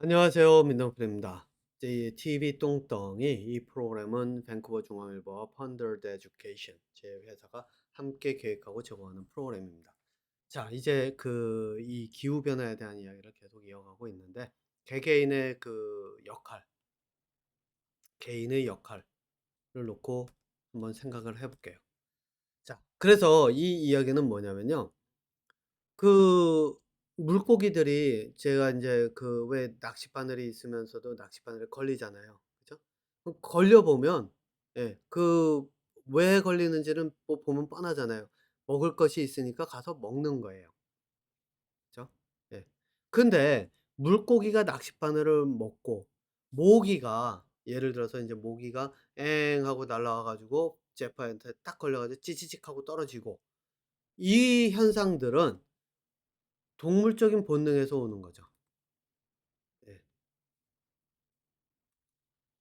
안녕하세요. 민정필입니다. 제 TV 똥덩이 이 프로그램은 밴쿠버 중앙일보와 펀더드 에듀케이션 제 회사가 함께 계획하고 제공하는 프로그램입니다. 자, 이제 이 기후 변화에 대한 이야기를 계속 이어가고 있는데 개개인의 개인의 역할을 놓고 한번 생각을 해볼게요. 자, 그래서 이 이야기는 뭐냐면요. 그 물고기들이 제가 이제 왜 낚싯바늘이 있으면서도 낚싯바늘에 걸리잖아요. 그죠? 걸려 보면 예 왜 걸리는지는 뭐 보면 뻔하잖아요. 먹을 것이 있으니까 가서 먹는 거예요. 그죠? 예. 근데 물고기가 낚싯바늘을 먹고 모기가 예를 들어서 인제 모기가 엥 하고 날아와 가지고 제파한테 딱 걸려 가지고 찌지직 하고 떨어지고 이 현상들은 동물적인 본능에서 오는 거죠. 예.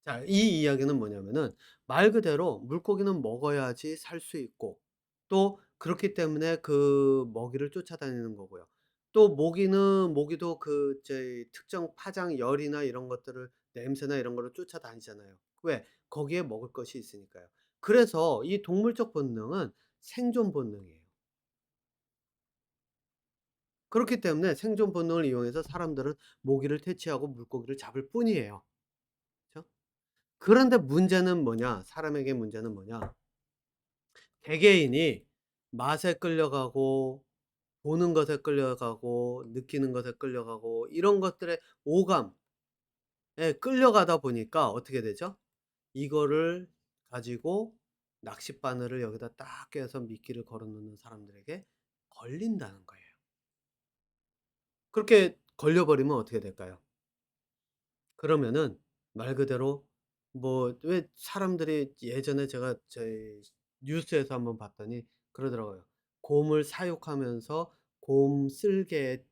자, 이 이야기는 뭐냐면은 말 그대로 물고기는 먹어야지 살 수 있고 또 그렇기 때문에 그 먹이를 쫓아다니는 거고요. 또 모기도 특정 파장 열이나 이런 것들을 냄새나 이런 거를 쫓아다니잖아요. 왜? 거기에 먹을 것이 있으니까요. 그래서 이 동물적 본능은 생존 본능이에요. 그렇기 때문에 생존 본능을 이용해서 사람들은 모기를 퇴치하고 물고기를 잡을 뿐이에요. 그죠? 그런데 문제는 뭐냐? 사람에게 문제는 뭐냐? 개개인이 맛에 끌려가고 보는 것에 끌려가고 느끼는 것에 끌려가고 이런 것들의 오감에 끌려가다 보니까 어떻게 되죠? 이거를 가지고 낚싯바늘을 여기다 딱 껴서 미끼를 걸어 놓는 사람들에게 걸린다는 거예요. 그렇게 걸려 버리면 어떻게 될까요? 그러면은 말 그대로 왜 사람들이 예전에 제가 저희 뉴스에서 한번 봤더니 그러더라고요. 곰을 사육하면서 곰 쓸개에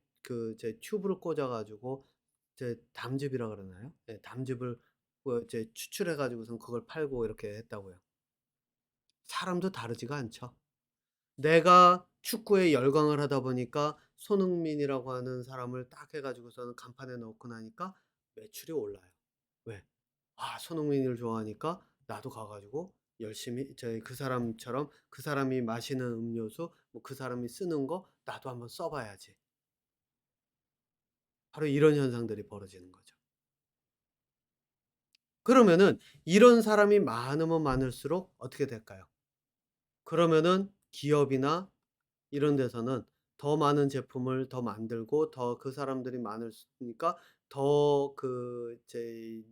튜브를 꽂아 가지고 담즙이라 그러나요? 예, 담즙을 이제 추출해 가지고선 그걸 팔고 이렇게 했다고요. 사람도 다르지가 않죠. 내가 축구에 열광을 하다 보니까 손흥민이라고 하는 사람을 딱 해 가지고서는 간판에 넣고 나니까 매출이 올라요. 왜? 아, 손흥민을 좋아하니까 나도 가 가지고 열심히 그 사람처럼 그 사람이 마시는 음료수 뭐 그 사람이 쓰는 거 나도 한번 써 봐야지. 바로 이런 현상들이 벌어지는 거죠. 그러면은 이런 사람이 많으면 많을수록 어떻게 될까요? 그러면은 기업이나 이런 데서는 더 많은 제품을 더 만들고 더 그 사람들이 많으니까 더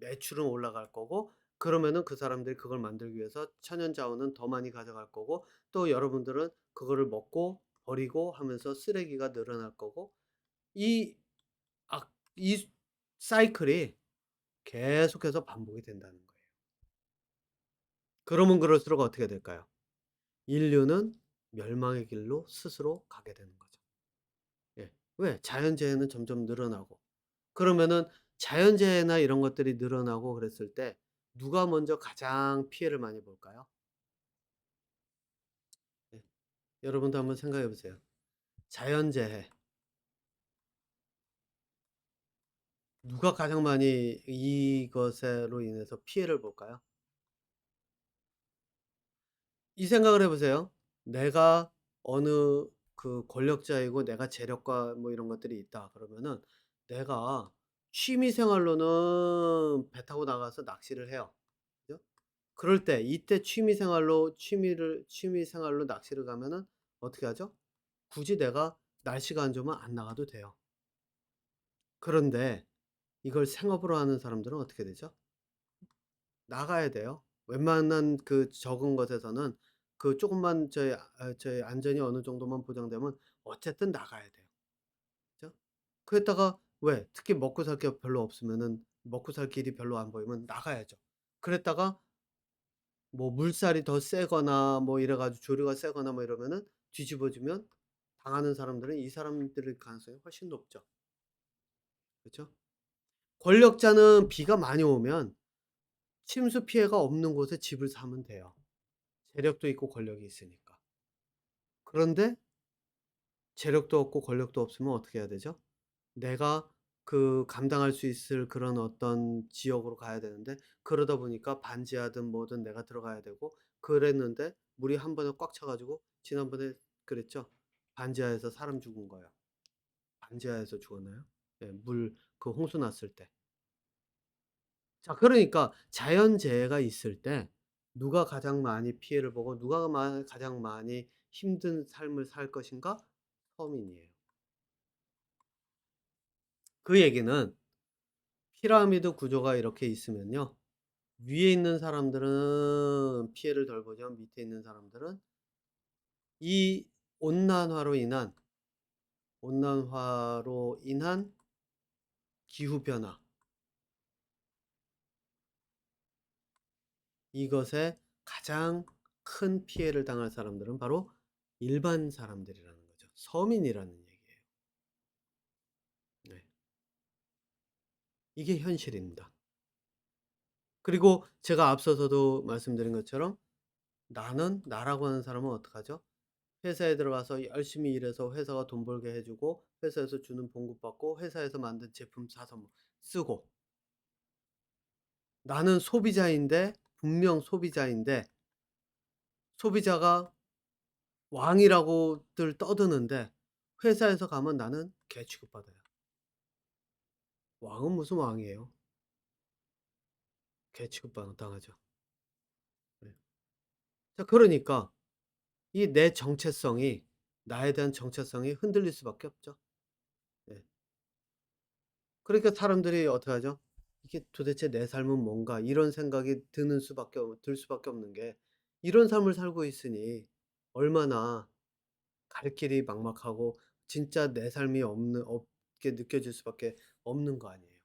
매출은 올라갈 거고 그러면은 그 사람들이 그걸 만들기 위해서 천연 자원은 더 많이 가져갈 거고 또 여러분들은 그거를 먹고 버리고 하면서 쓰레기가 늘어날 거고 이 이 사이클이 계속해서 반복이 된다는 거예요. 그러면 그럴수록 어떻게 될까요? 인류는 멸망의 길로 스스로 가게 되는 거죠. 예. 왜? 자연재해는 점점 늘어나고 그러면은 자연재해나 이런 것들이 늘어나고 그랬을 때 누가 먼저 가장 피해를 많이 볼까요? 예. 여러분도 한번 생각해 보세요. 자연재해 누가 가장 많이 이것으로 인해서 피해를 볼까요? 이 생각을 해 보세요. 내가 어느 권력자이고 내가 재력과 뭐 이런 것들이 있다 그러면은 내가 취미 생활로는 배 타고 나가서 낚시를 해요. 그죠? 그럴 때 이때 취미 생활로 낚시를 가면은 어떻게 하죠? 굳이 내가 날씨가 안 좋으면 안 나가도 돼요. 그런데 이걸 생업으로 하는 사람들은 어떻게 되죠? 나가야 돼요. 웬만한 적은 것에서는 쪼금만 저희 안전이 어느 정도만 보장되면 어쨌든 나가야 돼요. 그죠? 그랬다가 왜 특히 먹고 살 게 별로 없으면은 먹고 살 길이 별로 안 보이면 나가야죠. 그랬다가 뭐 물살이 더 세거나 뭐 이래 가지고 조류가 세거나 뭐 이러면은 뒤집어지면 당하는 사람들은 이 사람들일 가능성이 훨씬 높죠. 그죠? 권력자는 비가 많이 오면 침수 피해가 없는 곳에 집을 사면 돼요. 재력도 있고 권력이 있으니까. 그런데 재력도 없고 권력도 없으면 어떻게 해야 되죠? 내가 감당할 수 있을 그런 어떤 지역으로 가야 되는데, 그러다 보니까 반지하든 뭐든 내가 들어가야 되고 그랬는데 물이 한 번에 꽉 차 가지고 지난번에 그랬죠. 반지하에서 사람 죽은 거요. 반지하에서 죽었나요? 예, 물 홍수 났을 때. 자, 그러니까 자연재해가 있을 때 누가 가장 많이 피해를 보고 누가 가장 많이 힘든 삶을 살 것인가? 서민이에요. 그 얘기는 피라미드 구조가 이렇게 있으면요, 위에 있는 사람들은 피해를 덜 보지만 밑에 있는 사람들은 이 온난화로 인한 온난화로 인한 기후 변화, 이것에 가장 큰 피해를 당할 사람들은 바로 일반 사람들이라는 거죠. 서민이라는 얘기예요. 네. 이게 현실입니다. 그리고 제가 앞서서도 말씀드린 것처럼 나라고 하는 사람은 어떡하죠? 회사에 들어가서 열심히 일해서 회사가 돈 벌게 해 주고 회사에서 주는 봉급 받고 회사에서 만든 제품 사서 뭐 쓰고, 나는 소비자인데, 분명 소비자인데 소비자가 왕이라고들 떠드는데 회사에서 가면 나는 개 취급받아요. 왕은 무슨 왕이에요. 개 당하죠. 네. 자, 그러니까 이 내 정체성이, 나에 대한 정체성이 흔들릴 수밖에 없죠. 네. 그러니까 사람들이 어떡하죠? '이게 도대체 내 삶은 뭔가?' 이런 생각이 들 수밖에 없는 게, 이런 삶을 살고 있으니 얼마나 갈 길이 막막하고 진짜 내 삶이 없게 느껴질 수밖에 없는 거 아니에요.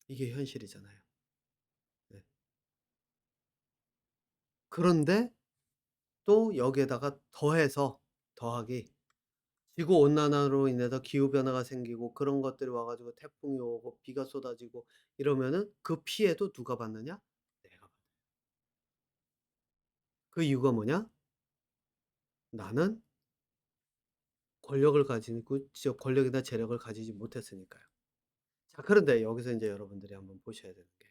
이게 현실이잖아요. 네. 그런데 또 여기에다가 더하기 지구 온난화로 인해서 기후 변화가 생기고 그런 것들이 와 가지고 태풍이 오고 비가 쏟아지고 이러면은 그 피해도 누가 받느냐? 내가 받아요. 그 이유가 뭐냐? 나는 권력이나 재력을 가지지 못했으니까요. 자, 그런데 여기서 인제 여러분들이 한번 보셔야 되는 게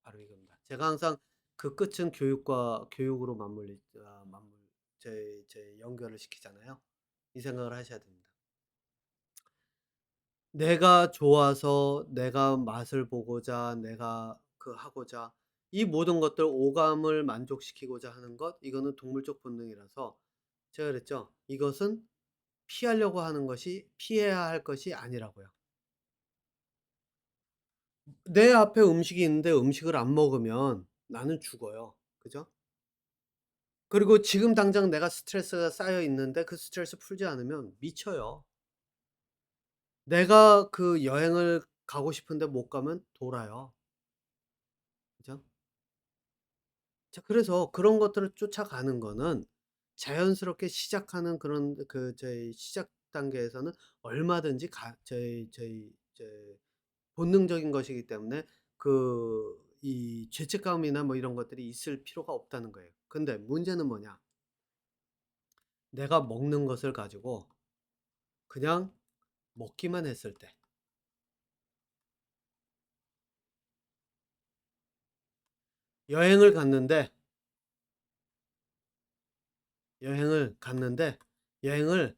바로 이겁니다. 제가 항상 그 끝은 교육으로 연결을 시키잖아요. 이 생각을 하셔야 됩니다. 내가 좋아서 내가 맛을 보고자 내가 하고자 이 모든 것들 오감을 만족시키고자 하는 것, 이거는 동물적 본능이라서 제가 그랬죠. 이것은 피하려고 하는 것이 피해야 할 것이 아니라고요. 내 앞에 음식이 있는데 음식을 안 먹으면 나는 죽어요. 그죠? 그리고 지금 당장 내가 스트레스가 쌓여 있는데 그 스트레스 풀지 않으면 미쳐요. 내가 여행을 가고 싶은데 못 가면 돌아요. 그죠? 자, 그래서 그런 것들을 쫓아가는 거는 자연스럽게 시작하는 그런 저희 시작 단계에서는 얼마든지 저희 본능적인 것이기 때문에 이 죄책감이나 뭐 이런 것들이 있을 필요가 없다는 거예요. 근데 문제는 뭐냐? 내가 먹는 것을 가지고 그냥 먹기만 했을 때, 여행을 갔는데 여행을 갔는데 여행을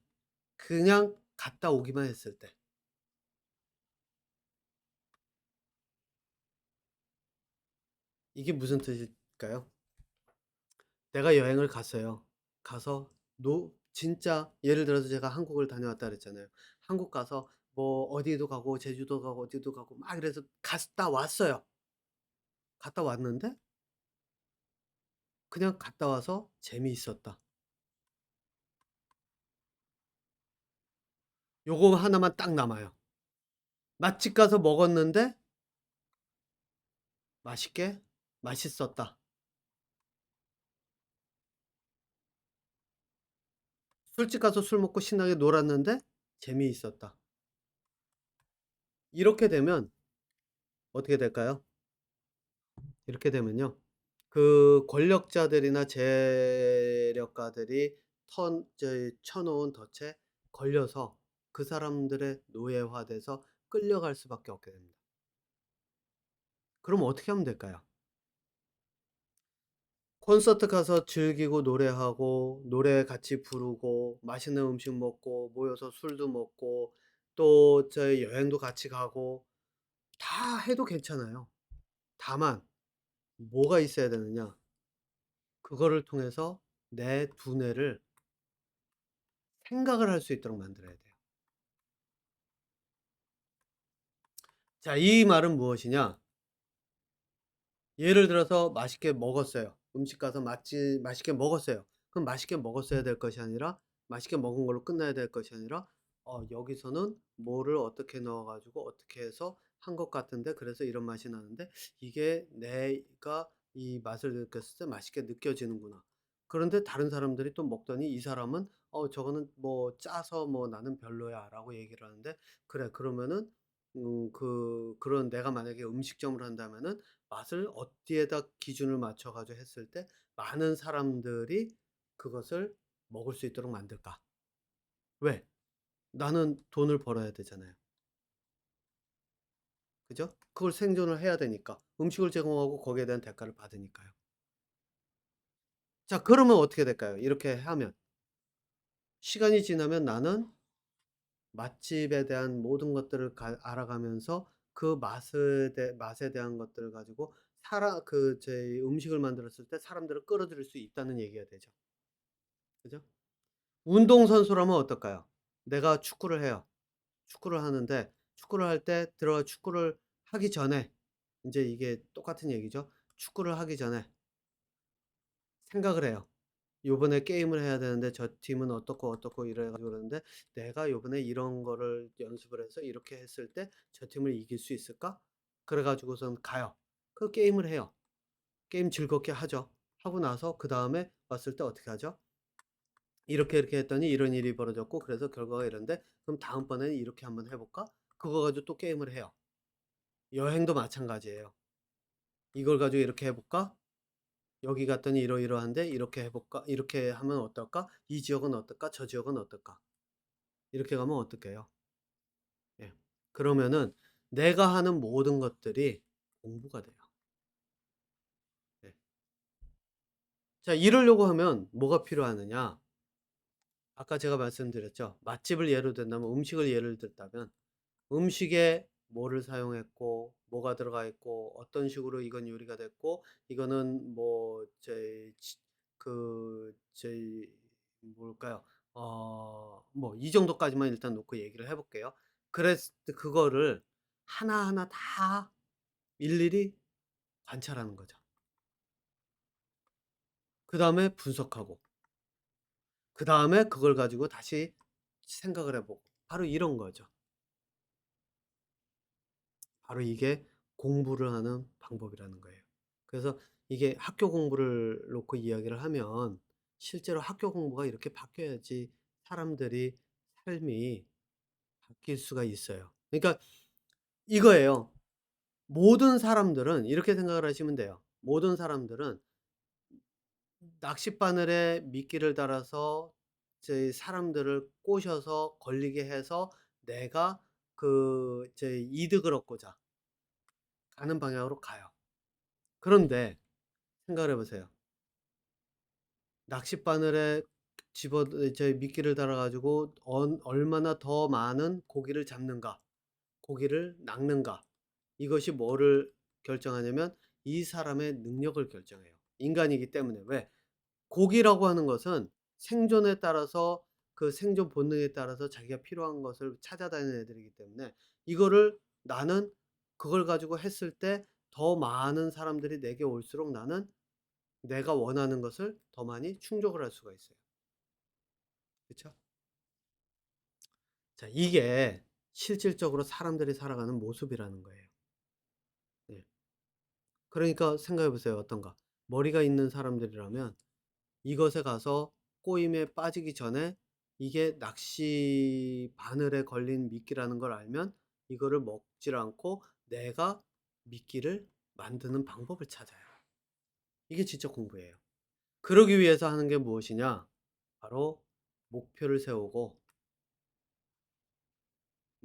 그냥 갔다 오기만 했을 때, 이게 무슨 뜻일까요? 내가 여행을 갔어요. 가서 진짜 예를 들어서 제가 한국을 다녀왔다 그랬잖아요. 한국 가서 뭐 어디도 가고 제주도 가고 어디도 가고 막 이래서 갔다 왔어요. 갔다 왔는데 그냥 갔다 와서 재미있었다. 요거 하나만 딱 남아요. 맛집 가서 먹었는데 맛있게 맛있었다. 술집 가서 술 먹고 신나게 놀았는데 재미있었다. 이렇게 되면 어떻게 될까요? 이렇게 되면요, 권력자들이나 재력가들이 쳐 놓은 덫에 걸려서 그 사람들의 노예화돼서 끌려갈 수밖에 없게 됩니다. 그럼 어떻게 하면 될까요? 콘서트 가서 즐기고 노래하고 노래 같이 부르고 맛있는 음식 먹고 모여서 술도 먹고 또 저희 여행도 같이 가고 다 해도 괜찮아요. 다만 뭐가 있어야 되느냐? 그거를 통해서 내 두뇌를 생각을 할 수 있도록 만들어야 돼요. 자, 이 말은 무엇이냐? 예를 들어서 맛있게 먹었어요. 음식 가서 맛있게 먹었어요. 그럼 맛있게 먹었어야 될 것이 아니라 맛있게 먹은 걸로 끝나야 될 것이 아니라 여기서는 뭐를 어떻게 넣어 가지고 어떻게 해서 한 것 같은데 그래서 이런 맛이 나는데 이게 내가 이 맛을 느꼈을 때 맛있게 느껴지는구나. 그런데 다른 사람들이 또 먹더니 이 사람은 저거는 뭐 짜서 뭐 나는 별로야."라고 얘기를 하는데 그래 그러면은 그런 내가 만약에 음식점을 한다면은 맛을 어디에다 기준을 맞춰 가지고 했을 때 많은 사람들이 그것을 먹을 수 있도록 만들까? 왜? 나는 돈을 벌어야 되잖아요. 그죠? 그걸 생존을 해야 되니까. 음식을 제공하고 거기에 대한 대가를 받으니까요. 자, 그러면 어떻게 될까요? 이렇게 하면 시간이 지나면 나는 맛집에 대한 모든 것들을 알아가면서 그 맛에 대한 것들을 가지고 제 음식을 만들었을 때 사람들을 끌어들일 수 있다는 얘기가 되죠. 그죠? 운동선수라면 어떨까요? 내가 축구를 해요. 축구를 하는데 축구를 할 때 축구를 하기 전에 인제 이게 똑같은 얘기죠. 축구를 하기 전에 생각을 해요. 요번에 게임을 해야 되는데 저 팀은 어떻고 어떻고 이래 가지고 그러는데 '내가 요번에 이런 거를 연습을 해서 이렇게 했을 때 저 팀을 이길 수 있을까?' 그래 가지고선 가요. 그 게임을 해요. 게임 즐겁게 하죠. 하고 나서 그다음에 왔을 때 어떻게 하죠? 이렇게 이렇게 했더니 이런 일이 벌어졌고 그래서 결과가 이런데 그럼 다음번에는 이렇게 한번 해 볼까? 그거 가지고 또 게임을 해요. 여행도 마찬가지예요. 이걸 가지고 이렇게 해 볼까? 여기 갔더니 이러이러한데 이렇게 해 볼까? 이렇게 하면 어떨까? 이 지역은 어떨까? 저 지역은 어떨까? 이렇게 가면 어떡해요? 예. 그러면은 내가 하는 모든 것들이 공부가 돼요. 예. 자, 이러려고 하면 뭐가 필요하느냐? 아까 제가 말씀드렸죠. 맛집을 예로 든다면 음식을 예를 들다면 음식에 뭐를 사용했고 뭐가 들어가 있고 어떤 식으로 이건 요리가 됐고 이거는 뭐 저희 뭘까요? 뭐 이 정도까지만 일단 놓고 얘기를 해 볼게요. 그랬을 때 그거를 하나하나 다 일일이 관찰하는 거죠. 그다음에 분석하고 그다음에 그걸 가지고 다시 생각을 해 보고 바로 이런 거죠. 바로 이게 공부를 하는 방법이라는 거예요. 그래서 이게 학교 공부를 놓고 이야기를 하면 실제로 학교 공부가 이렇게 바뀌어야지 사람들이 삶이 바뀔 수가 있어요. 그러니까 이거예요. 모든 사람들은 이렇게 생각을 하시면 돼요. 모든 사람들은 낚싯바늘에 미끼를 달아서 제 사람들을 꼬셔서 걸리게 해서 내가 제 이득을 얻고자 가는 방향으로 가요. 그런데 생각을 해 보세요. 낚싯바늘에 미끼를 달아 가지고 얼마나 더 많은 고기를 잡는가, 고기를 낚는가. 이것이 뭐를 결정하냐면 이 사람의 능력을 결정해요. 인간이기 때문에. 왜? 고기라고 하는 것은 생존에 따라서 그 생존 본능에 따라서 자기가 필요한 것을 찾아다니는 애들이기 때문에 이거를 나는 그걸 가지고 했을 때 더 많은 사람들이 내게 올수록 나는 내가 원하는 것을 더 많이 충족을 할 수가 있어요. 그쵸? 자, 이게 실질적으로 사람들이 살아가는 모습이라는 거예요. 네. 그러니까 생각해 보세요. 어떤가? 머리가 있는 사람들이라면 이것에 가서 꼬임에 빠지기 전에 이게 낚시 바늘에 걸린 미끼라는 걸 알면 이거를 먹질 않고 내가 미끼를 만드는 방법을 찾아요. 이게 진짜 공부예요. 그러기 위해서 하는 게 무엇이냐? 바로 목표를 세우고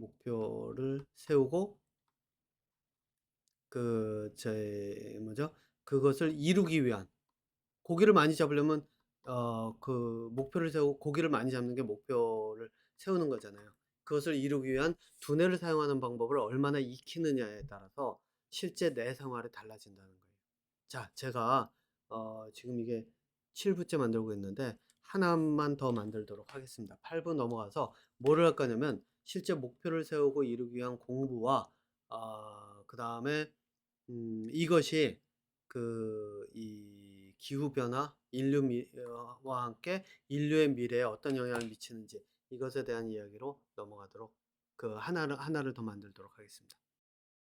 목표를 세우고 그 제 뭐죠? 그것을 이루기 위한 고기를 많이 잡으려면 그 목표를 세우고 고기를 많이 잡는 게 목표를 세우는 거잖아요. 그것을 이루기 위한 두뇌를 사용하는 방법을 얼마나 익히느냐에 따라서 실제 내 생활이 달라진다는 거예요. 자, 제가 지금 이게 7 부째 만들고 있는데 하나만 더 만들도록 하겠습니다. 8부 넘어가서 뭐를 할 거냐면 실제 목표를 세우고 이루기 위한 공부와 그다음에 이것이 이 기후 변화, 와 함께 인류의 미래에 어떤 영향을 미치는지 이것에 대한 이야기로 넘어가도록 하나를 더 만들도록 하겠습니다.